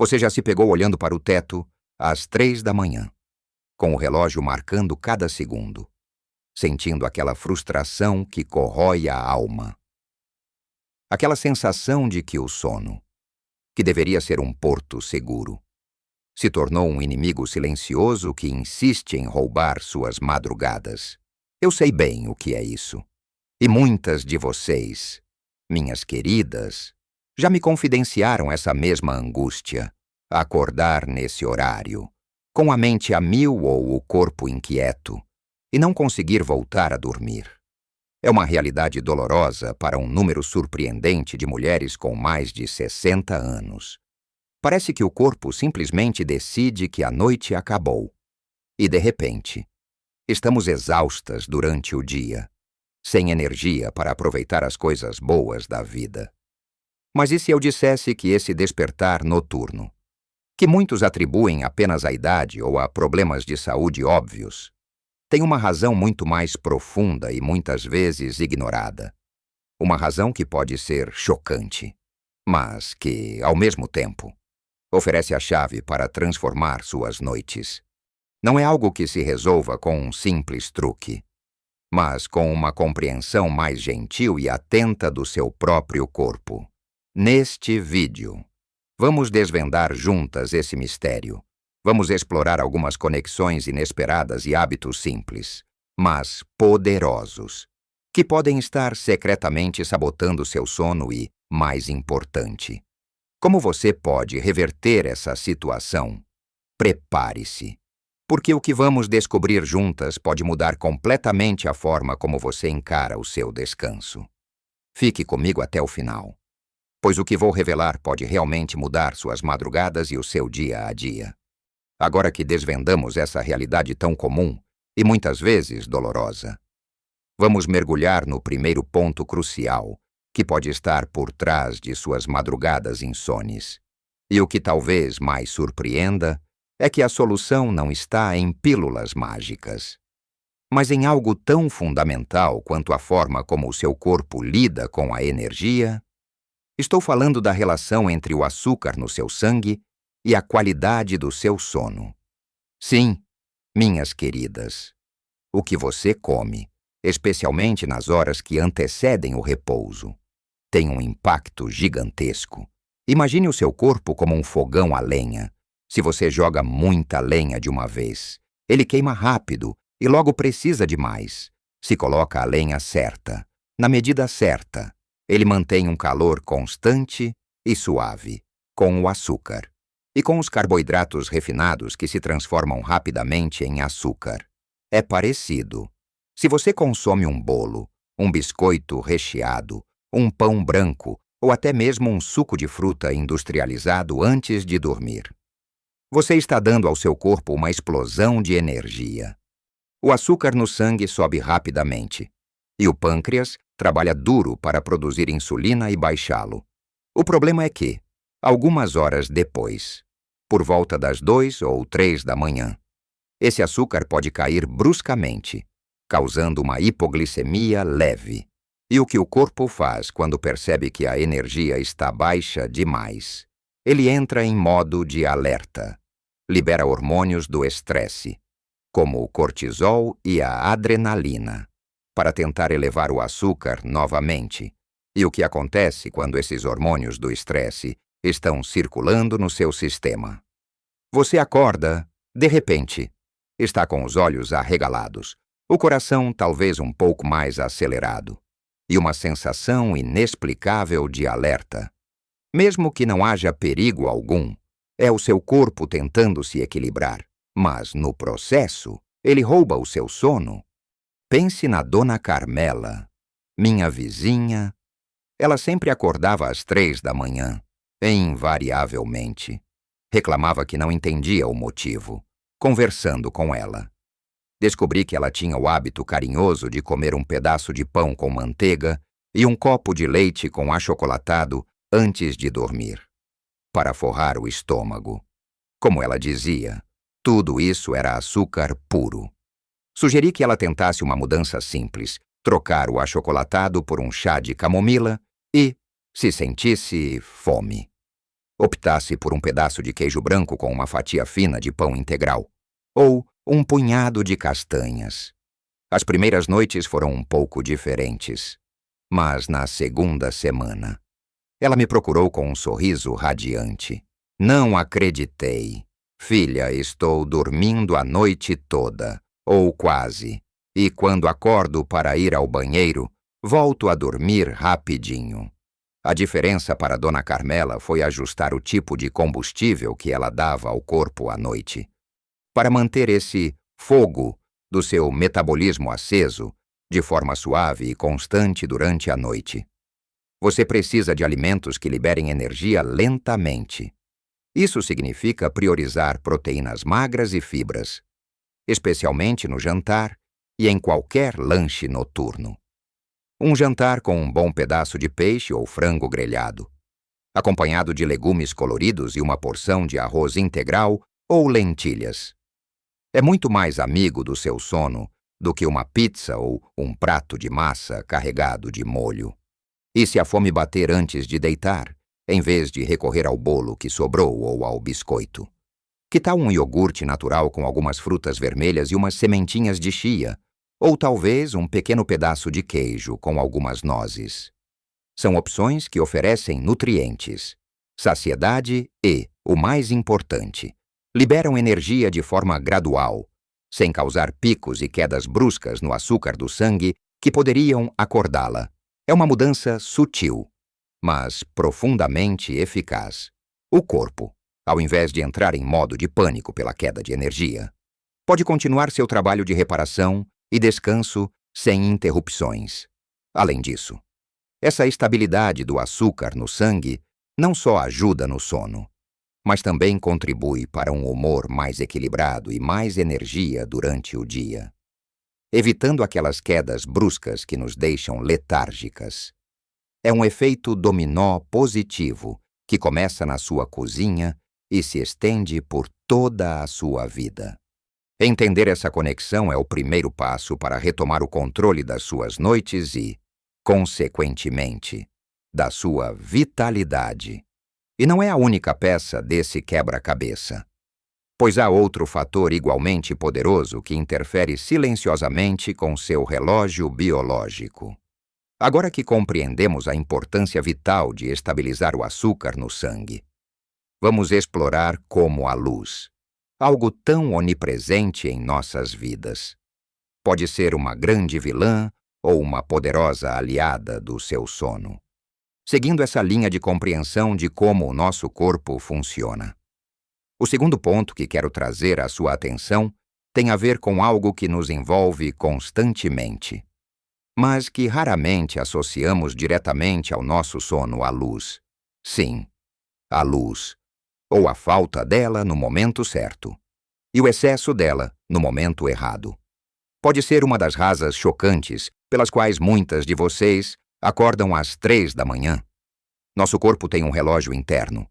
Você já se pegou olhando para o teto às 3 da manhã, com o relógio marcando cada segundo, sentindo aquela frustração que corrói a alma. Aquela sensação de que o sono, que deveria ser um porto seguro, se tornou um inimigo silencioso que insiste em roubar suas madrugadas. Eu sei bem o que é isso. E muitas de vocês, minhas queridas, já me confidenciaram essa mesma angústia, acordar nesse horário, com a mente a mil ou o corpo inquieto, e não conseguir voltar a dormir. É uma realidade dolorosa para um número surpreendente de mulheres com mais de 60 anos. Parece que o corpo simplesmente decide que a noite acabou. E, de repente, estamos exaustas durante o dia, sem energia para aproveitar as coisas boas da vida. Mas e se eu dissesse que esse despertar noturno, que muitos atribuem apenas à idade ou a problemas de saúde óbvios, tem uma razão muito mais profunda e muitas vezes ignorada. Uma razão que pode ser chocante, mas que, ao mesmo tempo, oferece a chave para transformar suas noites. Não é algo que se resolva com um simples truque, mas com uma compreensão mais gentil e atenta do seu próprio corpo. Neste vídeo, vamos desvendar juntas esse mistério. Vamos explorar algumas conexões inesperadas e hábitos simples, mas poderosos, que podem estar secretamente sabotando seu sono e, mais importante, como você pode reverter essa situação? Prepare-se, porque o que vamos descobrir juntas pode mudar completamente a forma como você encara o seu descanso. Fique comigo até o final, pois o que vou revelar pode realmente mudar suas madrugadas e o seu dia a dia. Agora que desvendamos essa realidade tão comum e muitas vezes dolorosa, vamos mergulhar no primeiro ponto crucial que pode estar por trás de suas madrugadas insones. E o que talvez mais surpreenda é que a solução não está em pílulas mágicas, mas em algo tão fundamental quanto a forma como o seu corpo lida com a energia. Estou falando da relação entre o açúcar no seu sangue e a qualidade do seu sono. Sim, minhas queridas, o que você come, especialmente nas horas que antecedem o repouso, tem um impacto gigantesco. Imagine o seu corpo como um fogão a lenha. Se você joga muita lenha de uma vez, ele queima rápido e logo precisa de mais. Se coloca a lenha certa, na medida certa, ele mantém um calor constante e suave, com o açúcar. E com os carboidratos refinados que se transformam rapidamente em açúcar. É parecido. Se você consome um bolo, um biscoito recheado, um pão branco ou até mesmo um suco de fruta industrializado antes de dormir, você está dando ao seu corpo uma explosão de energia. O açúcar no sangue sobe rapidamente, e o pâncreas trabalha duro para produzir insulina e baixá-lo. O problema é que, algumas horas depois, por volta das 2 ou 3 da manhã, esse açúcar pode cair bruscamente, causando uma hipoglicemia leve. E o que o corpo faz quando percebe que a energia está baixa demais? Ele entra em modo de alerta, libera hormônios do estresse, como o cortisol e a adrenalina, para tentar elevar o açúcar novamente. E o que acontece quando esses hormônios do estresse estão circulando no seu sistema? Você acorda, de repente, está com os olhos arregalados, o coração talvez um pouco mais acelerado, e uma sensação inexplicável de alerta. Mesmo que não haja perigo algum, é o seu corpo tentando se equilibrar, mas, no processo, ele rouba o seu sono. Pense na Dona Carmela, minha vizinha. Ela sempre acordava às 3 da manhã, invariavelmente. Reclamava que não entendia o motivo, conversando com ela. Descobri que ela tinha o hábito carinhoso de comer um pedaço de pão com manteiga e um copo de leite com achocolatado antes de dormir, para forrar o estômago. Como ela dizia, tudo isso era açúcar puro. Sugeri que ela tentasse uma mudança simples, trocar o achocolatado por um chá de camomila e, se sentisse fome, optasse por um pedaço de queijo branco com uma fatia fina de pão integral, ou um punhado de castanhas. As primeiras noites foram um pouco diferentes, mas na segunda semana, ela me procurou com um sorriso radiante. Não acreditei. Filha, estou dormindo a noite toda, ou quase, e quando acordo para ir ao banheiro, volto a dormir rapidinho. A diferença para Dona Carmela foi ajustar o tipo de combustível que ela dava ao corpo à noite. Para manter esse fogo do seu metabolismo aceso, de forma suave e constante durante a noite. Você precisa de alimentos que liberem energia lentamente. Isso significa priorizar proteínas magras e fibras, especialmente no jantar e em qualquer lanche noturno. Um jantar com um bom pedaço de peixe ou frango grelhado, acompanhado de legumes coloridos e uma porção de arroz integral ou lentilhas. É muito mais amigo do seu sono do que uma pizza ou um prato de massa carregado de molho. E se a fome bater antes de deitar, em vez de recorrer ao bolo que sobrou ou ao biscoito? Que tal um iogurte natural com algumas frutas vermelhas e umas sementinhas de chia? Ou talvez um pequeno pedaço de queijo com algumas nozes? São opções que oferecem nutrientes, saciedade e, o mais importante, liberam energia de forma gradual, sem causar picos e quedas bruscas no açúcar do sangue que poderiam acordá-la. É uma mudança sutil, mas profundamente eficaz. O corpo, ao invés de entrar em modo de pânico pela queda de energia, pode continuar seu trabalho de reparação e descanso sem interrupções. Além disso, essa estabilidade do açúcar no sangue não só ajuda no sono, mas também contribui para um humor mais equilibrado e mais energia durante o dia, evitando aquelas quedas bruscas que nos deixam letárgicas. É um efeito dominó positivo que começa na sua cozinha e se estende por toda a sua vida. Entender essa conexão é o primeiro passo para retomar o controle das suas noites e, consequentemente, da sua vitalidade. E não é a única peça desse quebra-cabeça, pois há outro fator igualmente poderoso que interfere silenciosamente com seu relógio biológico. Agora que compreendemos a importância vital de estabilizar o açúcar no sangue, vamos explorar como a luz, algo tão onipresente em nossas vidas, pode ser uma grande vilã ou uma poderosa aliada do seu sono. Seguindo essa linha de compreensão de como o nosso corpo funciona. O segundo ponto que quero trazer à sua atenção tem a ver com algo que nos envolve constantemente, mas que raramente associamos diretamente ao nosso sono: a luz. Sim, a luz, ou a falta dela no momento certo, e o excesso dela no momento errado. Pode ser uma das razões chocantes pelas quais muitas de vocês acordam às 3 da manhã. Nosso corpo tem um relógio interno,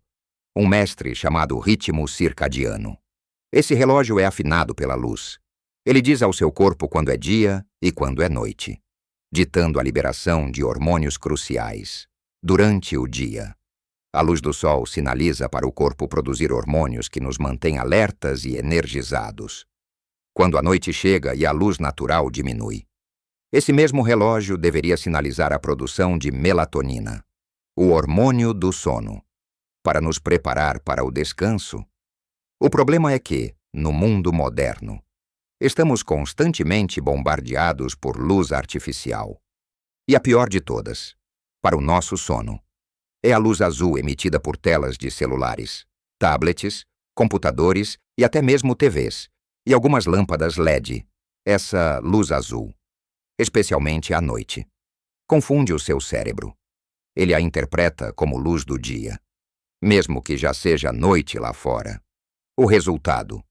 um mestre chamado ritmo circadiano. Esse relógio é afinado pela luz. Ele diz ao seu corpo quando é dia e quando é noite, ditando a liberação de hormônios cruciais. Durante o dia, a luz do sol sinaliza para o corpo produzir hormônios que nos mantêm alertas e energizados. Quando a noite chega e a luz natural diminui, esse mesmo relógio deveria sinalizar a produção de melatonina, o hormônio do sono, para nos preparar para o descanso. O problema é que, no mundo moderno, estamos constantemente bombardeados por luz artificial. E a pior de todas, para o nosso sono, é a luz azul emitida por telas de celulares, tablets, computadores e até mesmo TVs, e algumas lâmpadas LED. Essa luz azul, especialmente à noite, confunde o seu cérebro. Ele a interpreta como luz do dia, mesmo que já seja noite lá fora. O resultado: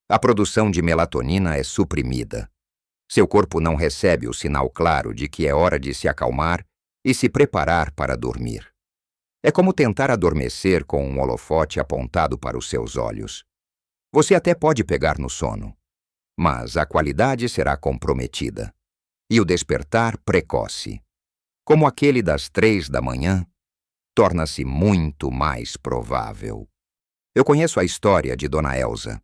a produção de melatonina é suprimida. Seu corpo não recebe o sinal claro de que é hora de se acalmar e se preparar para dormir. É como tentar adormecer com um holofote apontado para os seus olhos. Você até pode pegar no sono, mas a qualidade será comprometida. E o despertar precoce, como aquele das 3 da manhã, torna-se muito mais provável. Eu conheço a história de Dona Elsa,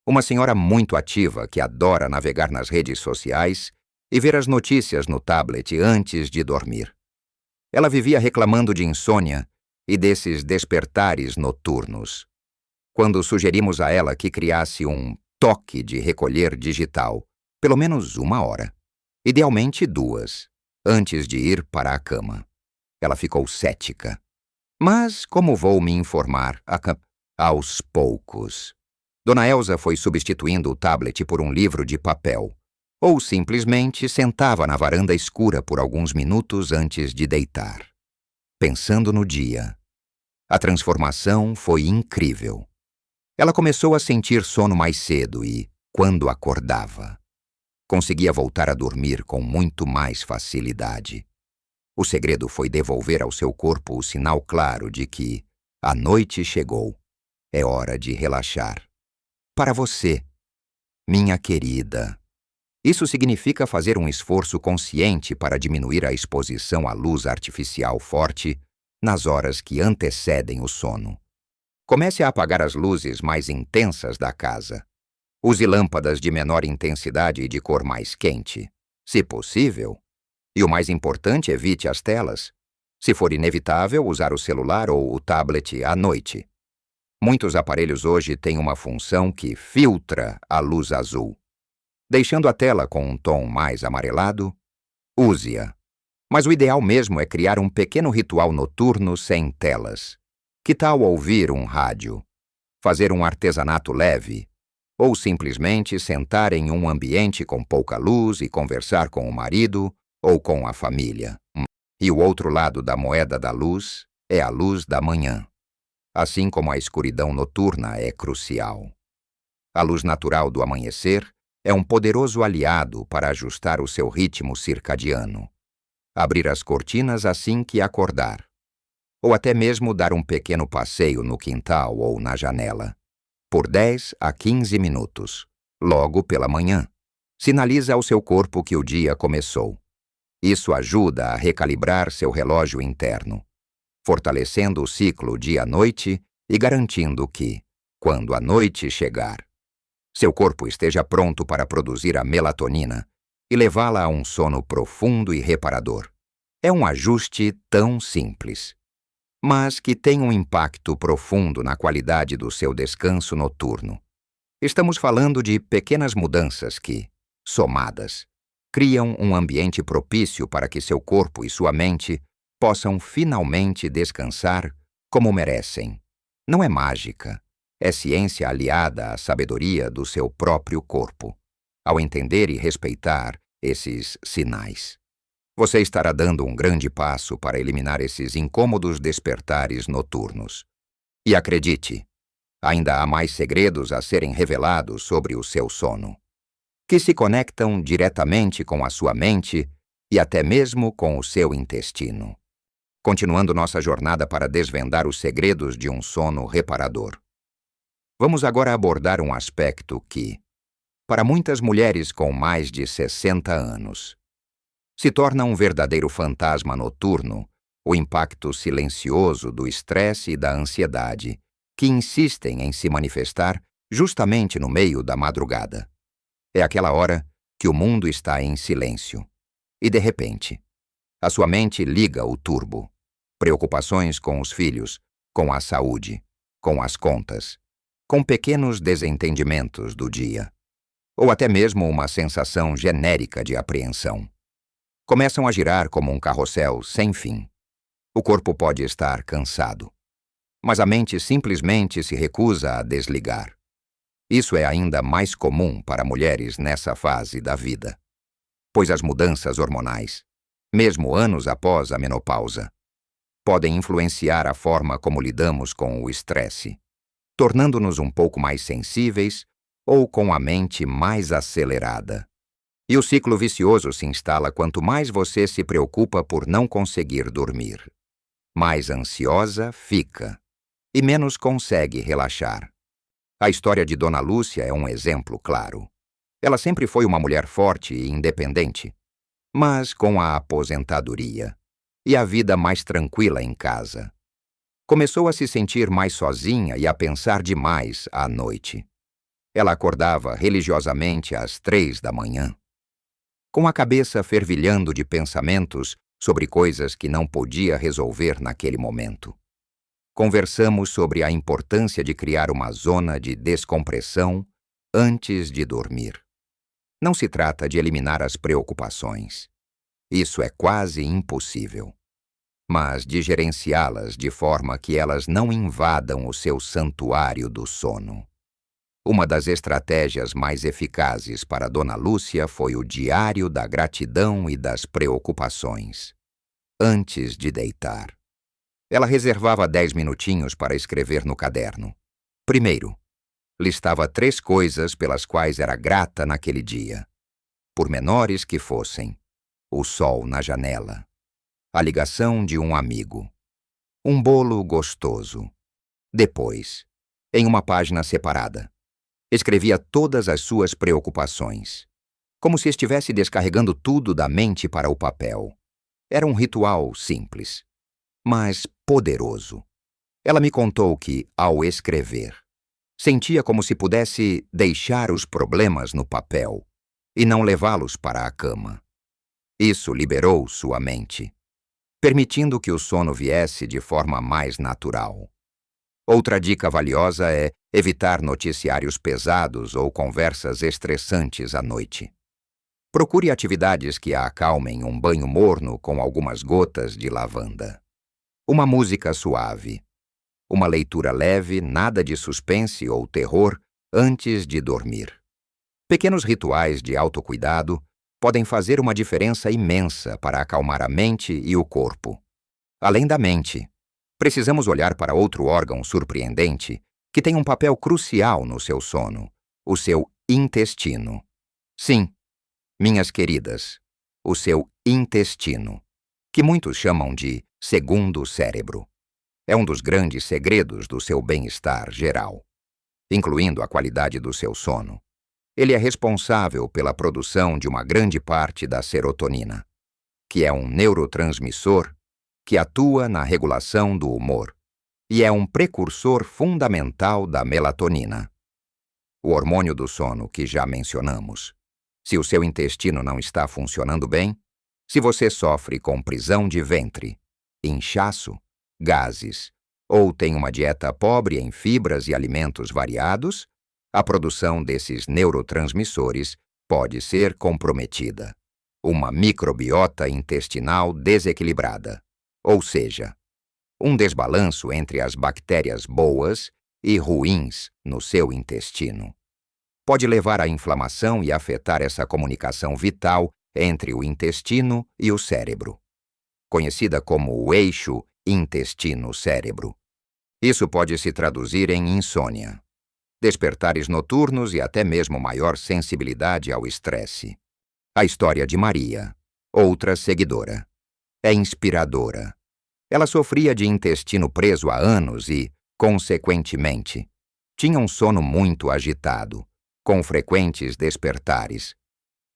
uma senhora muito ativa que adora navegar nas redes sociais e ver as notícias no tablet antes de dormir. Ela vivia reclamando de insônia e desses despertares noturnos. Quando sugerimos a ela que criasse um toque de recolher digital, pelo menos 1 hora, idealmente 2, antes de ir para a cama, ela ficou cética. Mas como vou me informar aos poucos? Dona Elsa foi substituindo o tablet por um livro de papel, ou simplesmente sentava na varanda escura por alguns minutos antes de deitar, pensando no dia. A transformação foi incrível. Ela começou a sentir sono mais cedo e, quando acordava, conseguia voltar a dormir com muito mais facilidade. O segredo foi devolver ao seu corpo o sinal claro de que a noite chegou. É hora de relaxar. Para você, minha querida. Isso significa fazer um esforço consciente para diminuir a exposição à luz artificial forte nas horas que antecedem o sono. Comece a apagar as luzes mais intensas da casa. Use lâmpadas de menor intensidade e de cor mais quente, se possível. E o mais importante, evite as telas. Se for inevitável, usar o celular ou o tablet à noite. Muitos aparelhos hoje têm uma função que filtra a luz azul. Deixando a tela com um tom mais amarelado, use-a. Mas o ideal mesmo é criar um pequeno ritual noturno sem telas. Que tal ouvir um rádio? Fazer um artesanato leve? Ou simplesmente sentar em um ambiente com pouca luz e conversar com o marido ou com a família? E o outro lado da moeda da luz é a luz da manhã. Assim como a escuridão noturna é crucial. A luz natural do amanhecer é um poderoso aliado para ajustar o seu ritmo circadiano. Abrir as cortinas assim que acordar. Ou até mesmo dar um pequeno passeio no quintal ou na janela. Por 10 a 15 minutos, logo pela manhã. Sinaliza ao seu corpo que o dia começou. Isso ajuda a recalibrar seu relógio interno, fortalecendo o ciclo dia-noite e garantindo que, quando a noite chegar, seu corpo esteja pronto para produzir a melatonina e levá-la a um sono profundo e reparador. É um ajuste tão simples, mas que tem um impacto profundo na qualidade do seu descanso noturno. Estamos falando de pequenas mudanças que, somadas, criam um ambiente propício para que seu corpo e sua mente possam finalmente descansar como merecem. Não é mágica, é ciência aliada à sabedoria do seu próprio corpo. Ao entender e respeitar esses sinais, você estará dando um grande passo para eliminar esses incômodos despertares noturnos. E acredite, ainda há mais segredos a serem revelados sobre o seu sono, que se conectam diretamente com a sua mente e até mesmo com o seu intestino. Continuando nossa jornada para desvendar os segredos de um sono reparador. Vamos agora abordar um aspecto que, para muitas mulheres com mais de 60 anos, se torna um verdadeiro fantasma noturno, o impacto silencioso do estresse e da ansiedade, que insistem em se manifestar justamente no meio da madrugada. É aquela hora que o mundo está em silêncio. E, de repente, a sua mente liga o turbo. Preocupações com os filhos, com a saúde, com as contas, com pequenos desentendimentos do dia. Ou até mesmo uma sensação genérica de apreensão. Começam a girar como um carrossel sem fim. O corpo pode estar cansado, mas a mente simplesmente se recusa a desligar. Isso é ainda mais comum para mulheres nessa fase da vida, pois as mudanças hormonais, mesmo anos após a menopausa, podem influenciar a forma como lidamos com o estresse, tornando-nos um pouco mais sensíveis ou com a mente mais acelerada. E o ciclo vicioso se instala quanto mais você se preocupa por não conseguir dormir. Mais ansiosa fica e menos consegue relaxar. A história de Dona Lúcia é um exemplo claro. Ela sempre foi uma mulher forte e independente, mas com a aposentadoria e a vida mais tranquila em casa, Começou a se sentir mais sozinha e a pensar demais à noite. Ela acordava religiosamente às 3 da manhã, com a cabeça fervilhando de pensamentos sobre coisas que não podia resolver naquele momento. Conversamos sobre a importância de criar uma zona de descompressão antes de dormir. Não se trata de eliminar as preocupações. Isso é quase impossível. Mas de gerenciá-las de forma que elas não invadam o seu santuário do sono. Uma das estratégias mais eficazes para Dona Lúcia foi o diário da gratidão e das preocupações. Antes de deitar, ela reservava 10 minutinhos para escrever no caderno. Primeiro, listava 3 coisas pelas quais era grata naquele dia, por menores que fossem: o sol na janela, a ligação de um amigo, um bolo gostoso. Depois, em uma página separada, escrevia todas as suas preocupações, como se estivesse descarregando tudo da mente para o papel. Era um ritual simples, mas poderoso. Ela me contou que, ao escrever, sentia como se pudesse deixar os problemas no papel e não levá-los para a cama. Isso liberou sua mente, permitindo que o sono viesse de forma mais natural. Outra dica valiosa é evitar noticiários pesados ou conversas estressantes à noite. Procure atividades que a acalmem, um banho morno com algumas gotas de lavanda, uma música suave, uma leitura leve, nada de suspense ou terror antes de dormir. Pequenos rituais de autocuidado podem fazer uma diferença imensa para acalmar a mente e o corpo. Além da mente, precisamos olhar para outro órgão surpreendente que tem um papel crucial no seu sono: o seu intestino. Sim, minhas queridas, o seu intestino, que muitos chamam de segundo cérebro. É um dos grandes segredos do seu bem-estar geral, incluindo a qualidade do seu sono. Ele é responsável pela produção de uma grande parte da serotonina, que é um neurotransmissor que atua na regulação do humor e é um precursor fundamental da melatonina, o hormônio do sono que já mencionamos. Se o seu intestino não está funcionando bem, se você sofre com prisão de ventre, inchaço, gases, ou tem uma dieta pobre em fibras e alimentos variados, a produção desses neurotransmissores pode ser comprometida. Uma microbiota intestinal desequilibrada, ou seja, um desbalanço entre as bactérias boas e ruins no seu intestino, pode levar à inflamação e afetar essa comunicação vital entre o intestino e o cérebro, conhecida como o eixo intestino-cérebro. Isso pode se traduzir em insônia, despertares noturnos e até mesmo maior sensibilidade ao estresse. A história de Maria, outra seguidora, é inspiradora. Ela sofria de intestino preso há anos e, consequentemente, tinha um sono muito agitado, com frequentes despertares.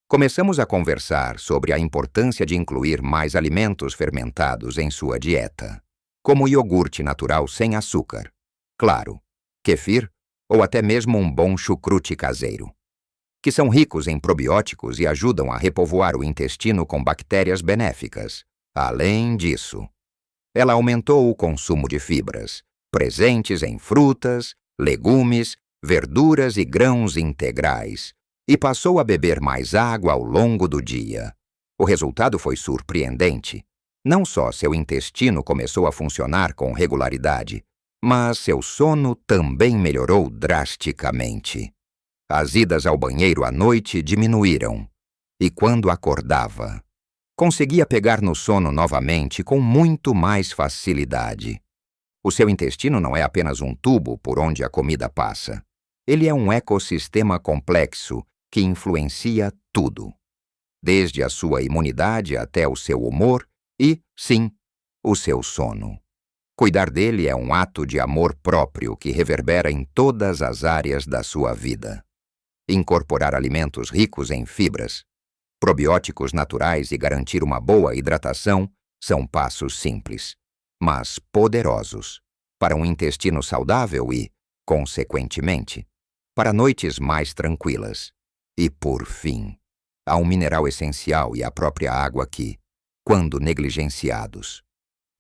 Começamos a conversar sobre a importância de incluir mais alimentos fermentados em sua dieta, como iogurte natural sem açúcar, claro, kefir ou até mesmo um bom chucrute caseiro, que são ricos em probióticos e ajudam a repovoar o intestino com bactérias benéficas. Além disso, ela aumentou o consumo de fibras, presentes em frutas, legumes, verduras e grãos integrais, e passou a beber mais água ao longo do dia. O resultado foi surpreendente. Não só seu intestino começou a funcionar com regularidade, mas seu sono também melhorou drasticamente. As idas ao banheiro à noite diminuíram, e quando acordava, conseguia pegar no sono novamente com muito mais facilidade. O seu intestino não é apenas um tubo por onde a comida passa. Ele é um ecossistema complexo que influencia tudo, desde a sua imunidade até o seu humor e, sim, o seu sono. Cuidar dele é um ato de amor próprio que reverbera em todas as áreas da sua vida. Incorporar alimentos ricos em fibras, probióticos naturais e garantir uma boa hidratação são passos simples, mas poderosos. para um intestino saudável e, consequentemente, para noites mais tranquilas. E, por fim, há um mineral essencial e a própria água que, quando negligenciados,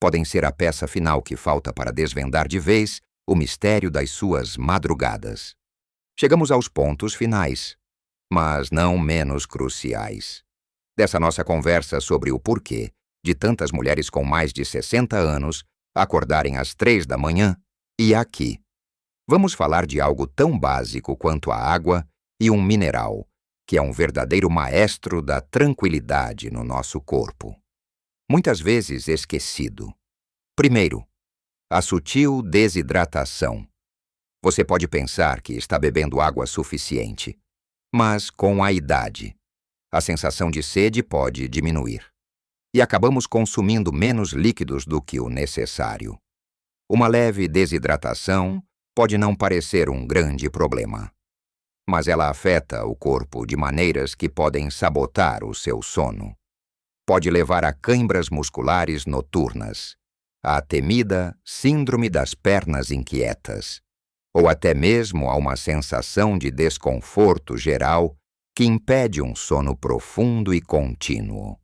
podem ser a peça final que falta para desvendar de vez o mistério das suas madrugadas. Chegamos aos pontos finais, mas não menos cruciais, dessa nossa conversa sobre o porquê de tantas mulheres com mais de 60 anos acordarem às 3 da manhã, e aqui vamos falar de algo tão básico quanto a água e um mineral, que é um verdadeiro maestro da tranquilidade no nosso corpo. Muitas vezes esquecido. Primeiro, a sutil desidratação. Você pode pensar que está bebendo água suficiente, mas com a idade, a sensação de sede pode diminuir. E acabamos consumindo menos líquidos do que o necessário. Uma leve desidratação pode não parecer um grande problema, mas ela afeta o corpo de maneiras que podem sabotar o seu sono. Pode levar a câimbras musculares noturnas, à temida síndrome das pernas inquietas, ou até mesmo a uma sensação de desconforto geral que impede um sono profundo e contínuo.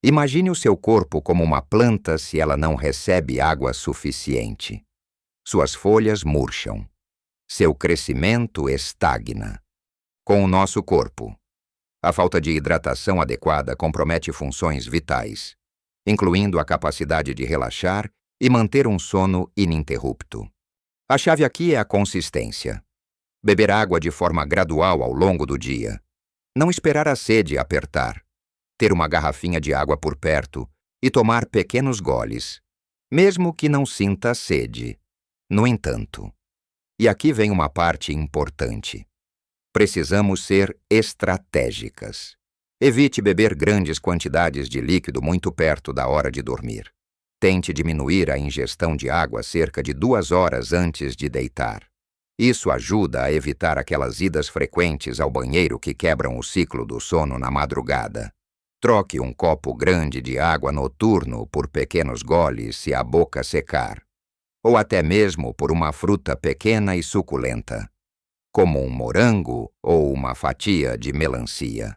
Imagine o seu corpo como uma planta se ela não recebe água suficiente. Suas folhas murcham. Seu crescimento estagna. Com o nosso corpo, a falta de hidratação adequada compromete funções vitais, incluindo a capacidade de relaxar e manter um sono ininterrupto. A chave aqui é a consistência. Beber água de forma gradual ao longo do dia. Não esperar a sede apertar. Ter uma garrafinha de água por perto e tomar pequenos goles, mesmo que não sinta sede. No entanto, e aqui vem uma parte importante. Precisamos ser estratégicas. Evite beber grandes quantidades de líquido muito perto da hora de dormir. Tente diminuir a ingestão de água cerca de 2 horas antes de deitar. Isso ajuda a evitar aquelas idas frequentes ao banheiro que quebram o ciclo do sono na madrugada. Troque um copo grande de água noturno por pequenos goles se a boca secar, ou até mesmo por uma fruta pequena e suculenta, como um morango ou uma fatia de melancia,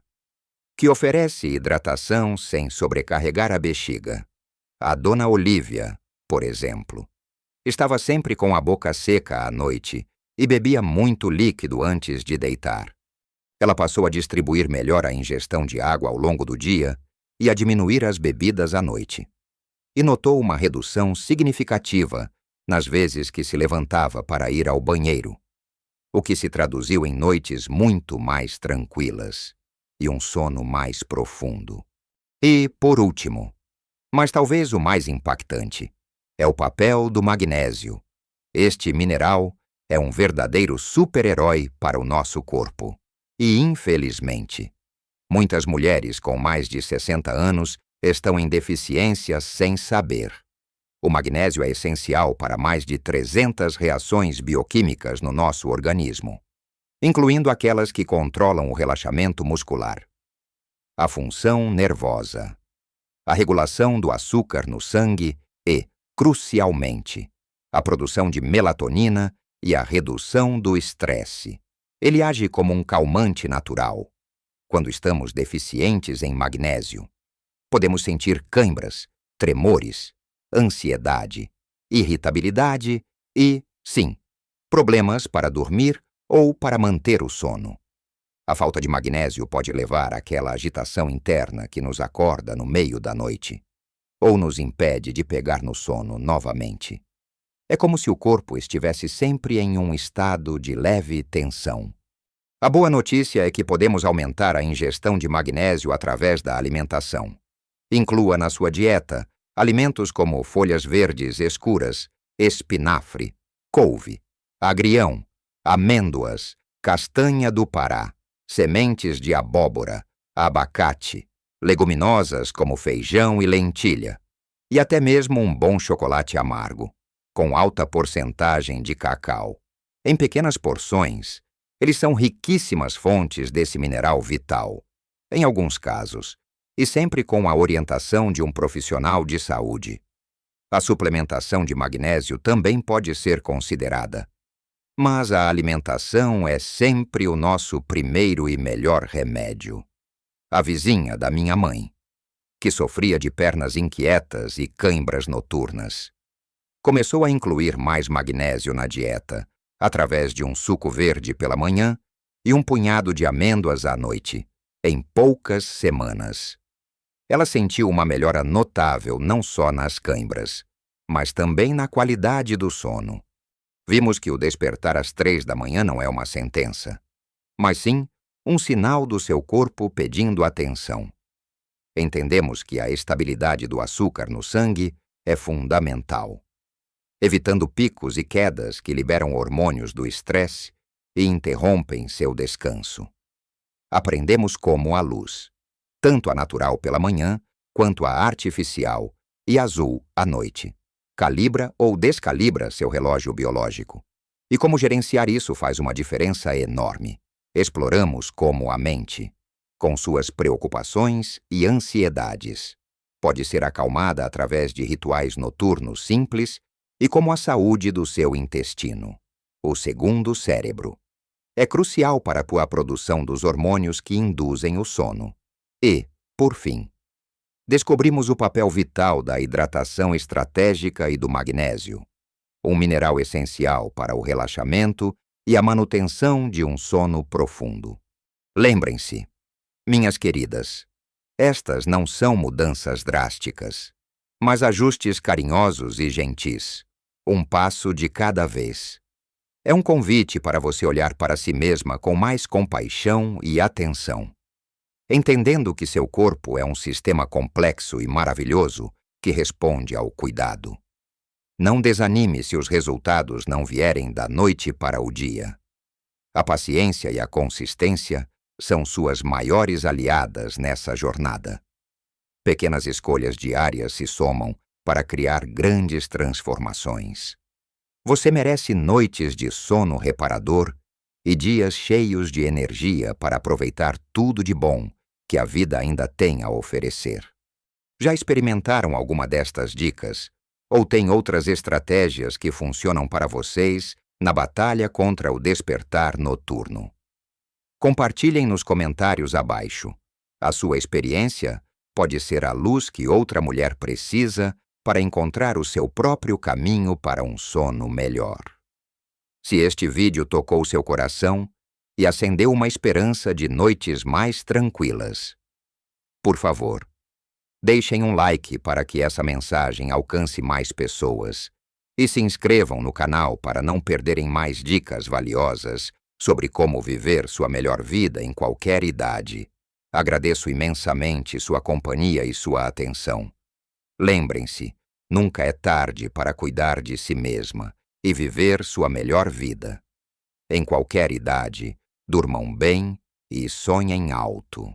que oferece hidratação sem sobrecarregar a bexiga. A Dona Olívia, por exemplo, estava sempre com a boca seca à noite e bebia muito líquido antes de deitar. Ela passou a distribuir melhor a ingestão de água ao longo do dia e a diminuir as bebidas à noite. E notou uma redução significativa nas vezes que se levantava para ir ao banheiro, o que se traduziu em noites muito mais tranquilas e um sono mais profundo. E, por último, mas talvez o mais impactante, é o papel do magnésio. Este mineral é um verdadeiro super-herói para o nosso corpo. E, infelizmente, muitas mulheres com mais de 60 anos estão em deficiência sem saber. O magnésio é essencial para mais de 300 reações bioquímicas no nosso organismo, incluindo aquelas que controlam o relaxamento muscular, a função nervosa, a regulação do açúcar no sangue e, crucialmente, a produção de melatonina e a redução do estresse. Ele age como um calmante natural. Quando estamos deficientes em magnésio, podemos sentir câimbras, tremores, ansiedade, irritabilidade e, sim, problemas para dormir ou para manter o sono. A falta de magnésio pode levar àquela agitação interna que nos acorda no meio da noite, ou nos impede de pegar no sono novamente. É como se o corpo estivesse sempre em um estado de leve tensão. A boa notícia é que podemos aumentar a ingestão de magnésio através da alimentação. Inclua na sua dieta alimentos como folhas verdes escuras, espinafre, couve, agrião, amêndoas, castanha do Pará, sementes de abóbora, abacate, leguminosas como feijão e lentilha, e até mesmo um bom chocolate amargo, com alta porcentagem de cacau. Em pequenas porções, eles são riquíssimas fontes desse mineral vital, em alguns casos, e sempre com a orientação de um profissional de saúde. A suplementação de magnésio também pode ser considerada. Mas a alimentação é sempre o nosso primeiro e melhor remédio. A vizinha da minha mãe, que sofria de pernas inquietas e cãibras noturnas, começou a incluir mais magnésio na dieta, através de um suco verde pela manhã e um punhado de amêndoas à noite, em poucas semanas. Ela sentiu uma melhora notável não só nas cãibras, mas também na qualidade do sono. Vimos que o despertar às 3 da manhã não é uma sentença, mas sim um sinal do seu corpo pedindo atenção. Entendemos que a estabilidade do açúcar no sangue é fundamental, evitando picos e quedas que liberam hormônios do estresse e interrompem seu descanso. Aprendemos como a luz, tanto a natural pela manhã, quanto a artificial e azul à noite, calibra ou descalibra seu relógio biológico. E como gerenciar isso faz uma diferença enorme. Exploramos como a mente, com suas preocupações e ansiedades, pode ser acalmada através de rituais noturnos simples e como a saúde do seu intestino, o segundo cérebro. É crucial para a produção dos hormônios que induzem o sono. E, por fim, descobrimos o papel vital da hidratação estratégica e do magnésio, um mineral essencial para o relaxamento e a manutenção de um sono profundo. Lembrem-se, minhas queridas, estas não são mudanças drásticas, mas ajustes carinhosos e gentis, um passo de cada vez. É um convite para você olhar para si mesma com mais compaixão e atenção, entendendo que seu corpo é um sistema complexo e maravilhoso que responde ao cuidado. Não desanime se os resultados não vierem da noite para o dia. A paciência e a consistência são suas maiores aliadas nessa jornada. Pequenas escolhas diárias se somam para criar grandes transformações. Você merece noites de sono reparador e dias cheios de energia para aproveitar tudo de bom que a vida ainda tem a oferecer. Já experimentaram alguma destas dicas? Ou tem outras estratégias que funcionam para vocês na batalha contra o despertar noturno? Compartilhem nos comentários abaixo. A sua experiência pode ser a luz que outra mulher precisa para encontrar o seu próprio caminho para um sono melhor. Se este vídeo tocou seu coração e acendeu uma esperança de noites mais tranquilas, por favor, deixem um like para que essa mensagem alcance mais pessoas e se inscrevam no canal para não perderem mais dicas valiosas sobre como viver sua melhor vida em qualquer idade. Agradeço imensamente sua companhia e sua atenção. Lembrem-se, nunca é tarde para cuidar de si mesma e viver sua melhor vida. Em qualquer idade, durmam bem e sonhem alto.